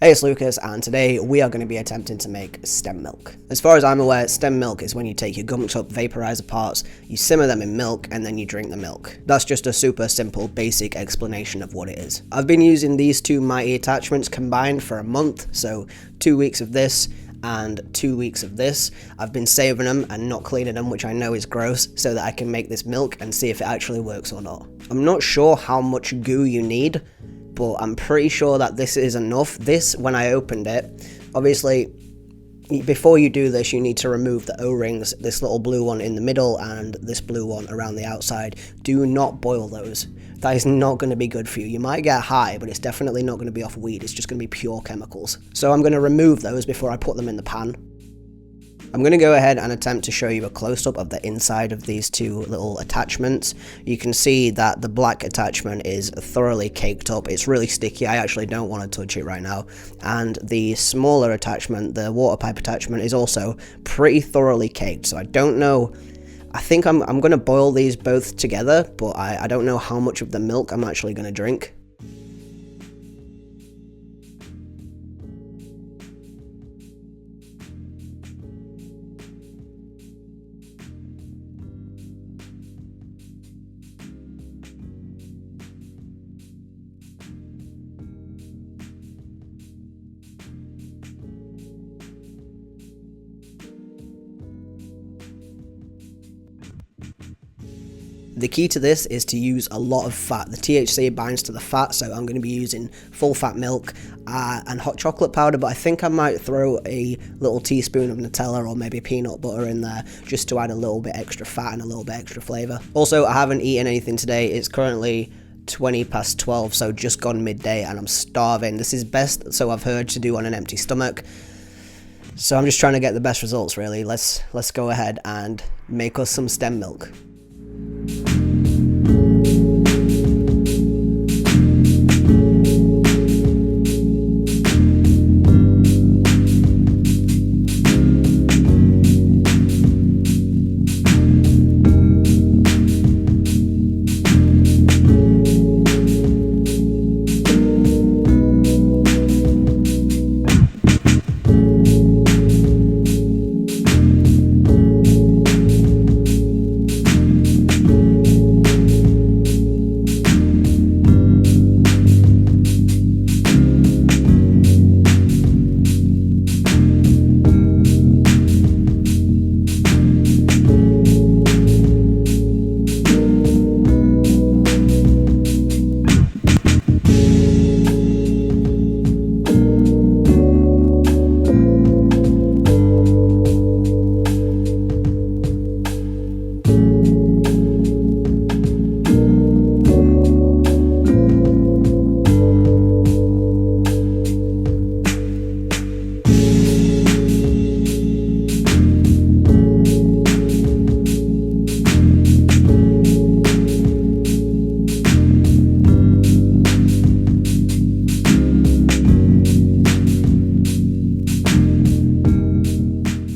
Hey, it's Lucas, and today we are going to be attempting to make stem milk. As far as I'm aware, stem milk is when you take your gunked up vaporizer parts, you simmer them in milk, and then you drink the milk. That's just a super simple, basic explanation of what it is. I've been using these two mighty attachments combined for a month, so 2 weeks of this and 2 weeks of this. I've been saving them and not cleaning them, which I know is gross, so that I can make this milk and see if it actually works or not. I'm not sure how much goo you need, but I'm pretty sure that this is enough. This, when I opened it, obviously, before you do this, you need to remove the O-rings, this little blue one in the middle and this blue one around the outside. Do not boil those. That is not going to be good for you. You might get high, but it's definitely not going to be off weed. It's just going to be pure chemicals. So I'm going to remove those before I put them in the pan. I'm going to go ahead and attempt to show you a close-up of the inside of these two little attachments. You can see that the black attachment is thoroughly caked up. It's really sticky. I actually don't want to touch it right now. And the smaller attachment, the water pipe attachment, is also pretty thoroughly caked. So I don't know. I think I'm going to boil these both together, but I don't know how much of the milk I'm actually going to drink. The key to this is to use a lot of fat. The THC binds to the fat, so I'm going to be using full fat milk and hot chocolate powder, but I think I might throw a little teaspoon of Nutella or maybe peanut butter in there just to add a little bit extra fat and a little bit extra flavour. Also, I haven't eaten anything today. It's currently 20 past 12, so just gone midday and I'm starving. This is best, so I've heard, to do on an empty stomach. So I'm just trying to get the best results, really. Let's go ahead and make us some stem milk.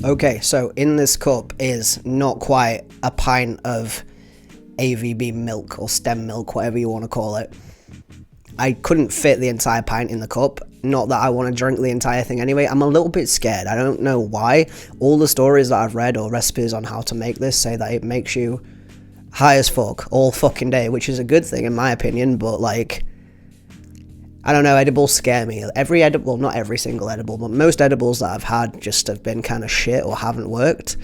Okay, so in this cup is not quite a pint of AVB milk or stem milk, whatever you want to call it. I couldn't fit the entire pint in the cup. Not that I want to drink the entire thing anyway. I'm a little bit scared. I don't know why. All the stories that I've read or recipes on how to make this say that it makes you high as fuck all fucking day, which is a good thing in my opinion, but like, I don't know, edibles scare me. Every edible, well, not every single edible, but most edibles that I've had just have been kind of shit or haven't worked.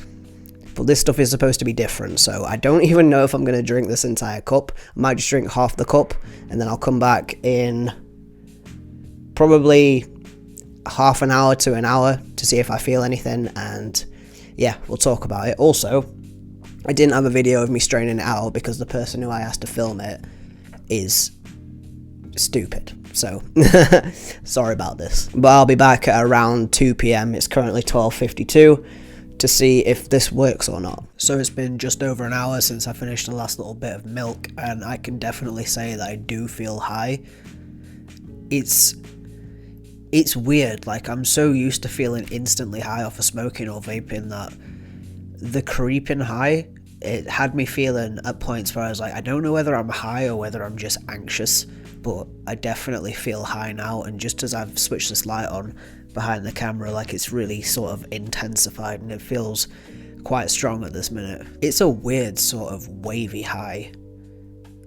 But this stuff is supposed to be different, so I don't even know if I'm going to drink this entire cup. I might just drink half the cup, and then I'll come back in probably half an hour to an hour to see if I feel anything, and yeah, we'll talk about it. Also, I didn't have a video of me straining it out because the person who I asked to film it is stupid. So, sorry about this. But I'll be back at around 2 PM. It's currently 12:52 to see if this works or not. So it's been just over an hour since I finished the last little bit of milk, and I can definitely say that I do feel high. It's weird. Like, I'm so used to feeling instantly high off of smoking or vaping that the creeping high, it had me feeling at points where I was like, I don't know whether I'm high or whether I'm just anxious. but I definitely feel high now, and just as I've switched this light on behind the camera, like it's really sort of intensified and it feels quite strong at this minute. It's a weird sort of wavy high.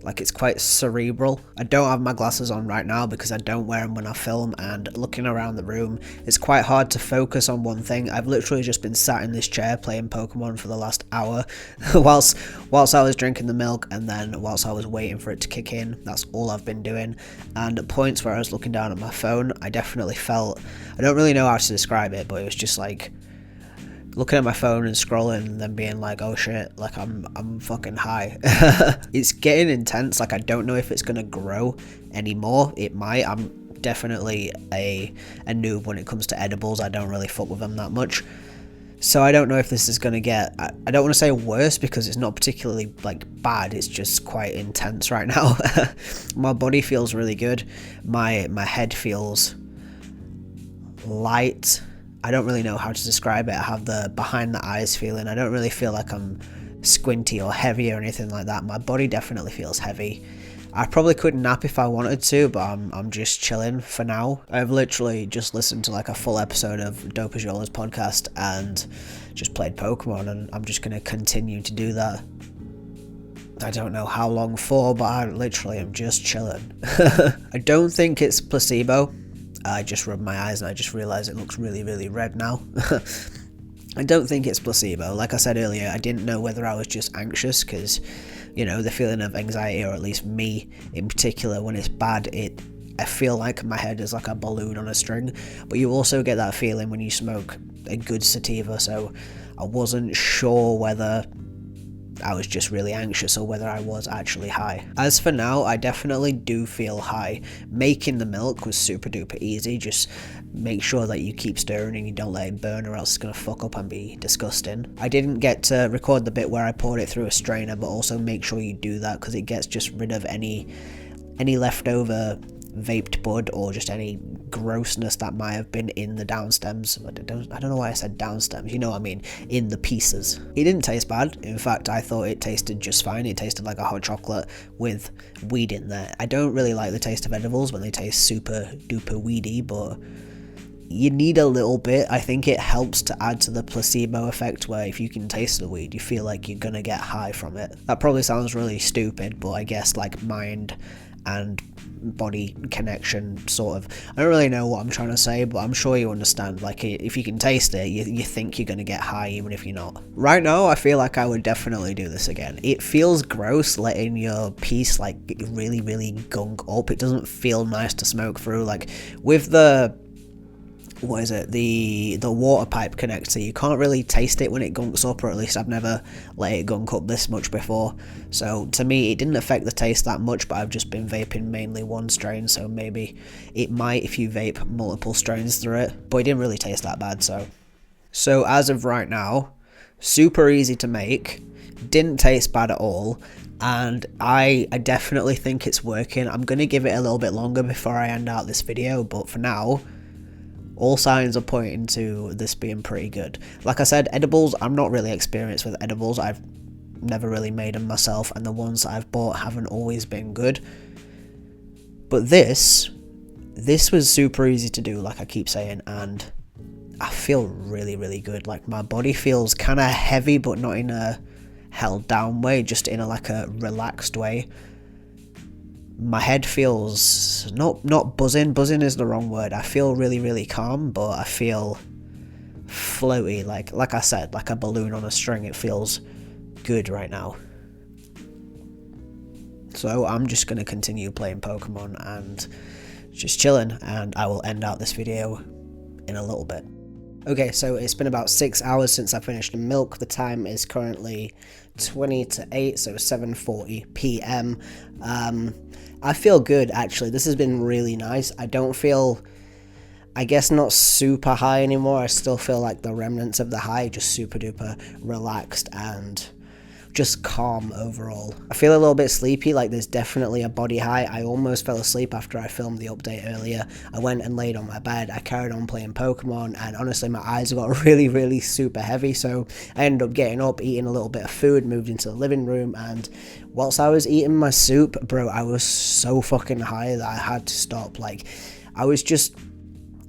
Like it's quite cerebral. I don't have my glasses on right now because I don't wear them when I film, and looking around the room, it's quite hard to focus on one thing. I've literally just been sat in this chair playing Pokemon for the last hour whilst I was drinking the milk, and then whilst I was waiting for it to kick in. That's all I've been doing. And at points where I was looking down at my phone, I definitely felt, I don't really know how to describe it, but it was just like looking at my phone and scrolling and then being like, oh shit, like I'm fucking high. It's getting intense. Like I don't know if it's gonna grow anymore. It might. I'm definitely a noob when it comes to edibles. I don't really fuck with them that much, so I don't know if this is gonna get, I don't want to say worse because it's not particularly like bad, it's just quite intense right now. My body feels really good. My head feels light. I don't really know how to describe it. I have the behind the eyes feeling. I don't really feel like I'm squinty or heavy or anything like that. My body definitely feels heavy. I probably could nap if I wanted to, but I'm just chilling for now. I've literally just listened to like a full episode of Dopajola's podcast and just played Pokemon, and I'm just going to continue to do that. I don't know how long for, but I literally am just chilling. I don't think it's placebo. I just rubbed my eyes and I just realised it looks really, really red now. I don't think it's placebo. Like I said earlier, I didn't know whether I was just anxious because, you know, the feeling of anxiety, or at least me in particular, when it's bad, I feel like my head is like a balloon on a string. But you also get that feeling when you smoke a good sativa, so I wasn't sure whether I was just really anxious or whether I was actually high. As for now, I definitely do feel high. Making the milk was super duper easy. Just make sure that you keep stirring and you don't let it burn, or else it's going to fuck up and be disgusting. I didn't get to record the bit where I poured it through a strainer, but also make sure you do that because it gets just rid of any leftover vaped bud or just any grossness that might have been in the down stems. I don't know why I said down stems, you know what I mean, in the pieces. It didn't taste bad. In fact, I thought it tasted just fine. It tasted like a hot chocolate with weed in there. I don't really like the taste of edibles when they taste super duper weedy, but you need a little bit. I think it helps to add to the placebo effect, where if you can taste the weed, you feel like you're gonna get high from it. That probably sounds really stupid, but I guess like mind and body connection sort of. I don't really know what I'm trying to say, but I'm sure you understand. Like if you can taste it, you think you're gonna get high even if you're not. Right now I feel like I would definitely do this again. It feels gross letting your piece like really, really gunk up. It doesn't feel nice to smoke through. Like with the the water pipe connector, you can't really taste it when it gunks up, or at least I've never let it gunk up this much before. So to me it didn't affect the taste that much, but I've just been vaping mainly one strain, so maybe it might if you vape multiple strains through it, but it didn't really taste that bad. So as of right now, super easy to make, didn't taste bad at all, and I definitely think it's working. I'm gonna give it a little bit longer before I end out this video, but for now all signs are pointing to this being pretty good. Like I said, edibles, I'm not really experienced with edibles. I've never really made them myself, and the ones that I've bought haven't always been good. But this was super easy to do, like I keep saying, and I feel really, really good. Like my body feels kind of heavy, but not in a held down way, just in a relaxed way. My head feels not buzzing. Buzzing is the wrong word. I feel really, really calm, but I feel floaty, like I said, like a balloon on a string. It feels good right now. So I'm just gonna continue playing Pokemon and just chilling, and I will end out this video in a little bit. Okay, so it's been about 6 hours since I finished the milk. The time is currently 20 to 8, so 7:40 p.m. I feel good, actually. This has been really nice. I don't feel, I guess, not super high anymore. I still feel like the remnants of the high, just super duper relaxed and just calm overall. I feel a little bit sleepy, like there's definitely a body high. I almost fell asleep after I filmed the update earlier. I went and laid on my bed, I carried on playing Pokemon, and honestly my eyes got really super heavy, so I ended up getting up, eating a little bit of food, moved into the living room, and whilst I was eating my soup, bro, I was so fucking high that I had to stop. Like, I was just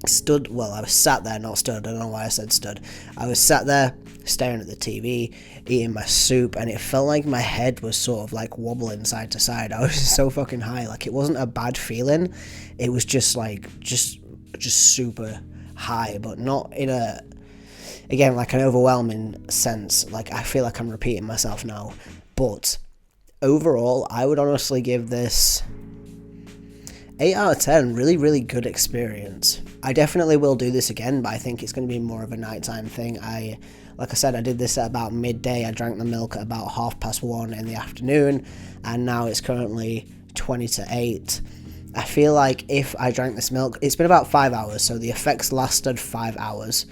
I was sat there, not stood, I don't know why I said stood. I was sat there, staring at the TV, eating my soup, and it felt like my head was sort of like wobbling side to side. I was so fucking high. Like, it wasn't a bad feeling, it was just like, just super high, but not in a, again, like an overwhelming sense. Like, I feel like I'm repeating myself now, but overall, I would honestly give this 8 out of 10, really good experience. I definitely will do this again, but I think it's going to be more of a nighttime thing. Like I said, I did this at about midday. I drank the milk at about 1:30 in the afternoon, and now it's currently 20 to 8. I feel like if I drank this milk, it's been about 5 hours, so the effects lasted 5 hours.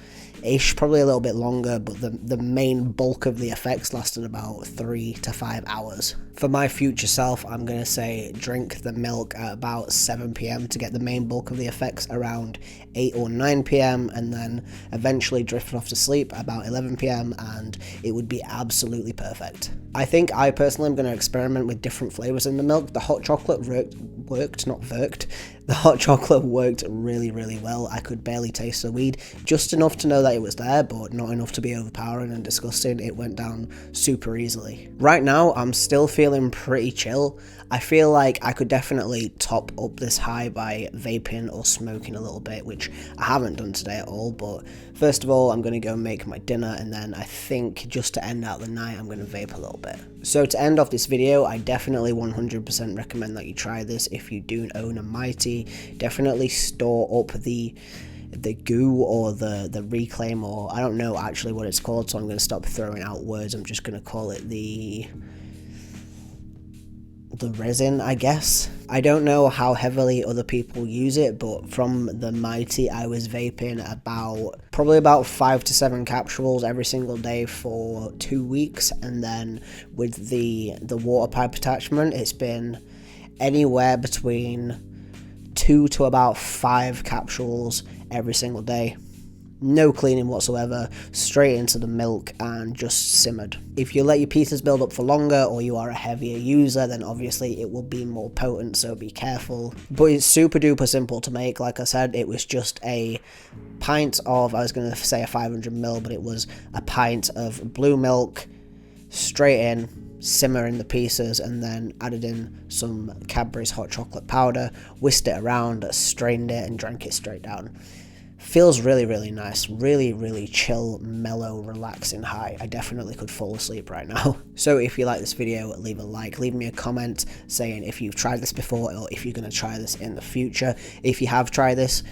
Ish, probably a little bit longer, but the main bulk of the effects lasted about 3 to 5 hours. For my future self, I'm going to say drink the milk at about 7 p.m. to get the main bulk of the effects around 8 or 9 p.m. and then eventually drift off to sleep about 11 p.m. and it would be absolutely perfect. I think I personally am going to experiment with different flavors in the milk. The hot chocolate worked. The hot chocolate worked really well. I could barely taste the weed, just enough to know that it was there, but not enough to be overpowering and disgusting. It went down super easily. Right now, I'm still feeling pretty chill. I feel like I could definitely top up this high by vaping or smoking a little bit, which I haven't done today at all, but first of all, I'm going to go make my dinner, and then I think just to end out the night, I'm going to vape a little bit. So to end off this video, I definitely 100% recommend that you try this if you do own a Mighty. Definitely store up the goo or the reclaim, or I don't know actually what it's called, so I'm going to stop throwing out words. I'm just going to call it the resin, I guess. I don't know how heavily other people use it, but from the Mighty, I was vaping probably about 5 to 7 capsules every single day for 2 weeks, and then with the water pipe attachment, it's been anywhere between 2 to about 5 capsules every single day. No cleaning whatsoever, straight into the milk and just simmered. If you let your pieces build up for longer, or you are a heavier user, then obviously it will be more potent, so be careful. But it's super duper simple to make. Like I said, it was just a pint of, I was going to say a 500ml, but it was a pint of blue milk, straight in, simmer in the pieces, and then added in some Cadbury's hot chocolate powder, whisked it around, strained it, and drank it straight down. Feels really nice, really chill, mellow, relaxing high. I definitely could fall asleep right now. So if you like this video, leave a like, leave me a comment saying if you've tried this before or if you're going to try this in the future. If you have tried this,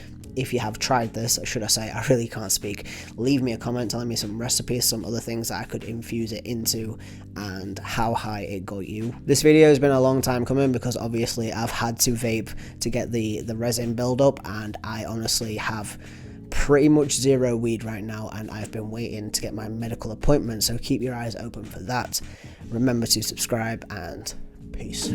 should I say, I really can't speak. Leave me a comment telling me some recipes, some other things that I could infuse it into, and how high it got you. This video has been a long time coming because obviously I've had to vape to get the resin build up, and I honestly have pretty much zero weed right now, and I've been waiting to get my medical appointment, so keep your eyes open for that. Remember to subscribe, and peace.